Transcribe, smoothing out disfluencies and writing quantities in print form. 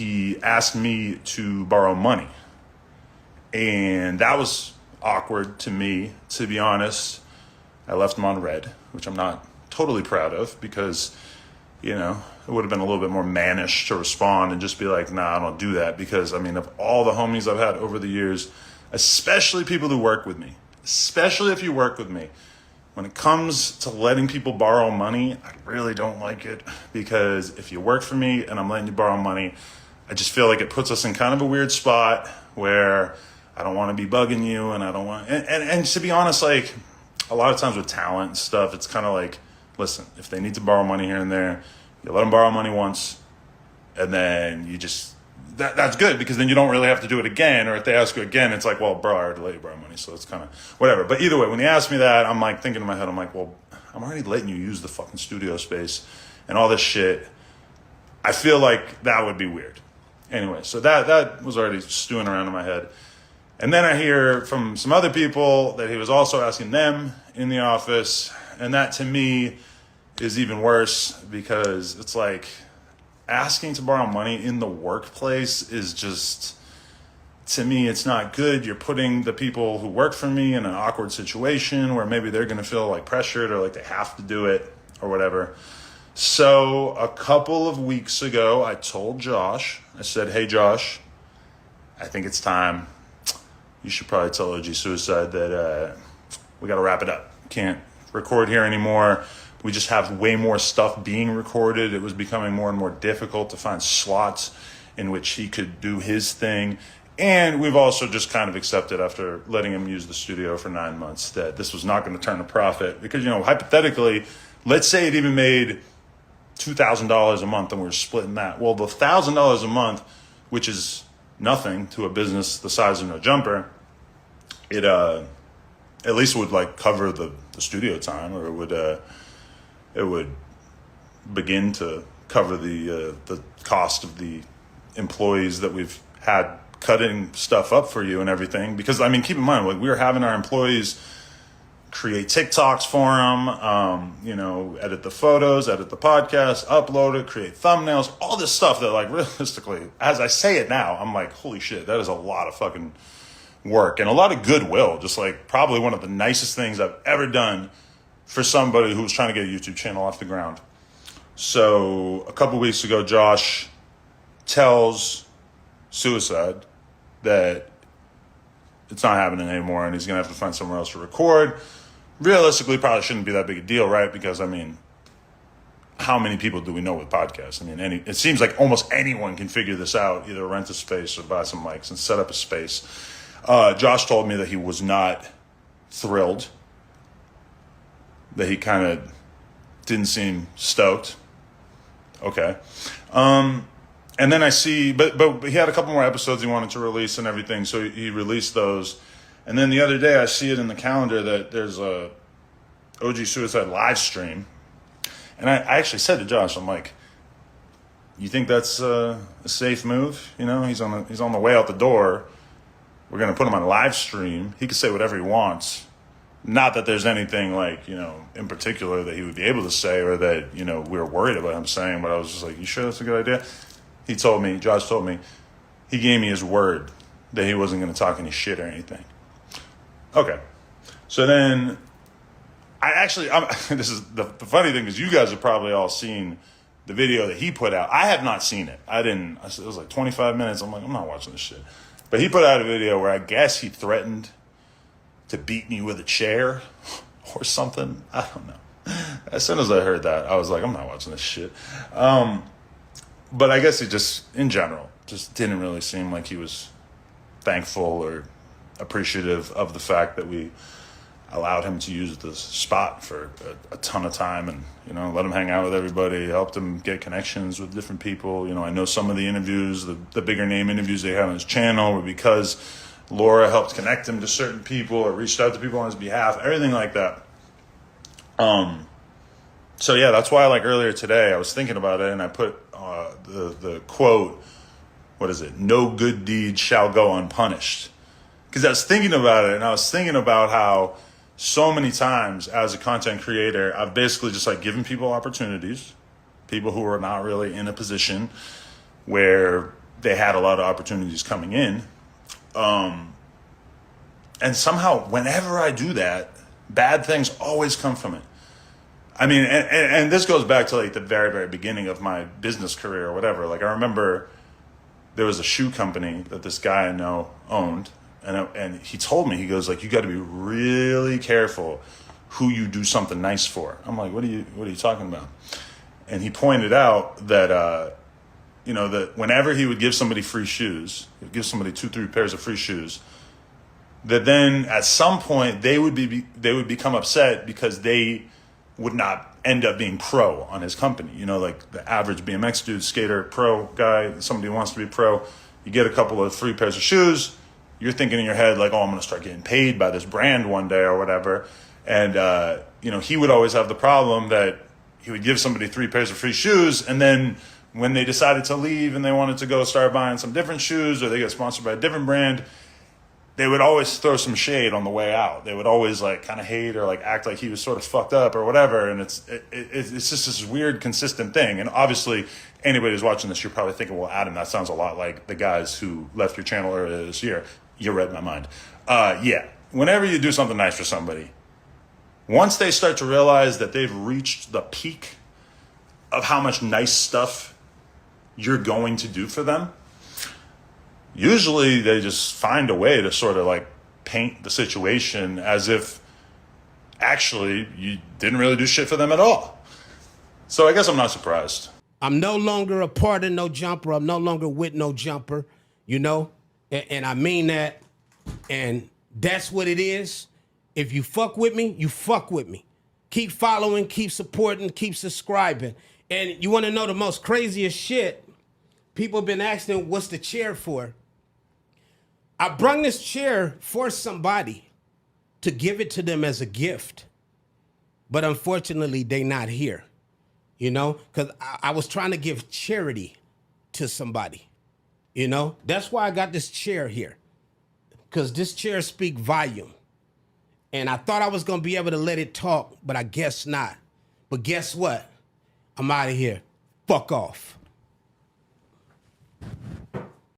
he asked me to borrow money. And that was awkward to me, to be honest. I left him on red, which I'm not totally proud of because, you know, it would have been a little bit more mannish to respond and just be like, nah, I don't do that. Because, I mean, of all the homies I've had over the years, especially people who work with me, especially if you work with me, when it comes to letting people borrow money, I really don't like it. Because if you work for me and I'm letting you borrow money, I just feel like it puts us in kind of a weird spot where I don't want to be bugging you and I don't want... And to be honest, like, a lot of times with talent and stuff, it's kind of like, listen, if they need to borrow money here and there, you let them borrow money once, and then you just, that's good because then you don't really have to do it again. Or if they ask you again, it's like, well, bro, I already let you borrow money, so it's kind of whatever. But either way, when he asked me that, I'm like thinking in my head, I'm like, well, I'm already letting you use the fucking studio space and all this shit. I feel like that would be weird. Anyway, so that was already stewing around in my head. And then I hear from some other people that he was also asking them in the office. And that to me is even worse because it's like asking to borrow money in the workplace is just, to me, it's not good. You're putting the people who work for me in an awkward situation where maybe they're going to feel like pressured or like they have to do it or whatever. So a couple of weeks ago, I told Josh, I said, hey, Josh, I think it's time. You should probably tell OG Suicide that we got to wrap it up. Can't record here anymore. We just have way more stuff being recorded. It was becoming more and more difficult to find slots in which he could do his thing. And we've also just kind of accepted after letting him use the studio for 9 months that this was not going to turn a profit. Because, you know, hypothetically, let's say it even made $2,000 a month and we were splitting that. Well, the $1,000 a month, which is nothing to a business the size of No Jumper, it at least would like cover the studio time, or it would begin to cover the cost of the employees that we've had cutting stuff up for you and everything. Because I mean, keep in mind, like, we were having our employees create TikToks for them, you know, edit the photos, edit the podcast, upload it, create thumbnails, all this stuff that, like, realistically, as I say it now, I'm like, holy shit, that is a lot of fucking work and a lot of goodwill. Just like probably one of the nicest things I've ever done for somebody who was trying to get a YouTube channel off the ground. So a couple weeks ago, Josh tells Suicide that it's not happening anymore and he's going to have to find somewhere else to record. Realistically, probably shouldn't be that big a deal, right? Because, I mean, how many people do we know with podcasts? I mean, it seems like almost anyone can figure this out, either rent a space or buy some mics and set up a space. Josh told me that he was not thrilled, that he kind of didn't seem stoked. Okay. And then I see, but he had a couple more episodes he wanted to release and everything, so he released those. And then the other day I see it in the calendar that there's a OG Suicide live stream. And I actually said to Josh, I'm like, you think that's a safe move? You know, he's on the way out the door. We're going to put him on live stream. He can say whatever he wants. Not that there's anything, like, you know, in particular that he would be able to say or that, you know, we were worried about him saying, but I was just like, you sure that's a good idea? Josh told me, he gave me his word that he wasn't going to talk any shit or anything. Okay. So then this is the funny thing is you guys have probably all seen the video that he put out. I have not seen it. It was like 25 minutes. I'm like, I'm not watching this shit. But he put out a video where I guess he threatened to beat me with a chair or something. I don't know. As soon as I heard that, I was like, I'm not watching this shit. But I guess it just, in general, just didn't really seem like he was thankful or appreciative of the fact that we allowed him to use this spot for a ton of time and, you know, let him hang out with everybody, helped him get connections with different people. You know, I know some of the interviews, the bigger name interviews they had on his channel were because Laura helped connect him to certain people or reached out to people on his behalf, everything like that. So yeah, that's why, like, earlier today I was thinking about it and I put the quote, what is it? No good deed shall go unpunished. Because I was thinking about it and I was thinking about how so many times as a content creator, I've basically just like given people opportunities, people who are not really in a position where they had a lot of opportunities coming in. And somehow, whenever I do that, bad things always come from it. I mean, and this goes back to like the very, very beginning of my business career or whatever. Like, I remember there was a shoe company that this guy I know owned, and he told me, he goes like, you got to be really careful who you do something nice for. I'm like, what are you talking about? And he pointed out that that whenever he would give somebody free shoes, he would give somebody 2-3 pairs of free shoes, that then at some point they would become upset because they would not end up being pro on his company. Like the average BMX dude, skater, pro guy, somebody who wants to be pro, you get a couple of free pairs of shoes, you're thinking in your head like, oh, I'm going to start getting paid by this brand one day or whatever. And, he would always have the problem that he would give somebody 3 pairs of free shoes, and then when they decided to leave and they wanted to go start buying some different shoes or they got sponsored by a different brand, they would always throw some shade on the way out. They would always like kind of hate or like act like he was sort of fucked up or whatever. And it's just this weird, consistent thing. And obviously, anybody who's watching this, you're probably thinking, well, Adam, that sounds a lot like the guys who left your channel earlier this year. You read my mind. Yeah. Whenever you do something nice for somebody, once they start to realize that they've reached the peak of how much nice stuff you're going to do for them, usually they just find a way to sort of like paint the situation as if actually you didn't really do shit for them at all. So I guess I'm not surprised. I'm no longer a part of no jumper. I'm no longer with no jumper, and I mean that. And that's what it is. If you fuck with me, you fuck with me. Keep following, keep supporting, keep subscribing. And you want to know the most craziest shit? People have been asking, what's the chair for? I brung this chair for somebody to give it to them as a gift. But unfortunately, they not here, because I was trying to give charity to somebody, That's why I got this chair here, because this chair speaks volume. And I thought I was going to be able to let it talk, but I guess not. But guess what? I'm out of here. Fuck off.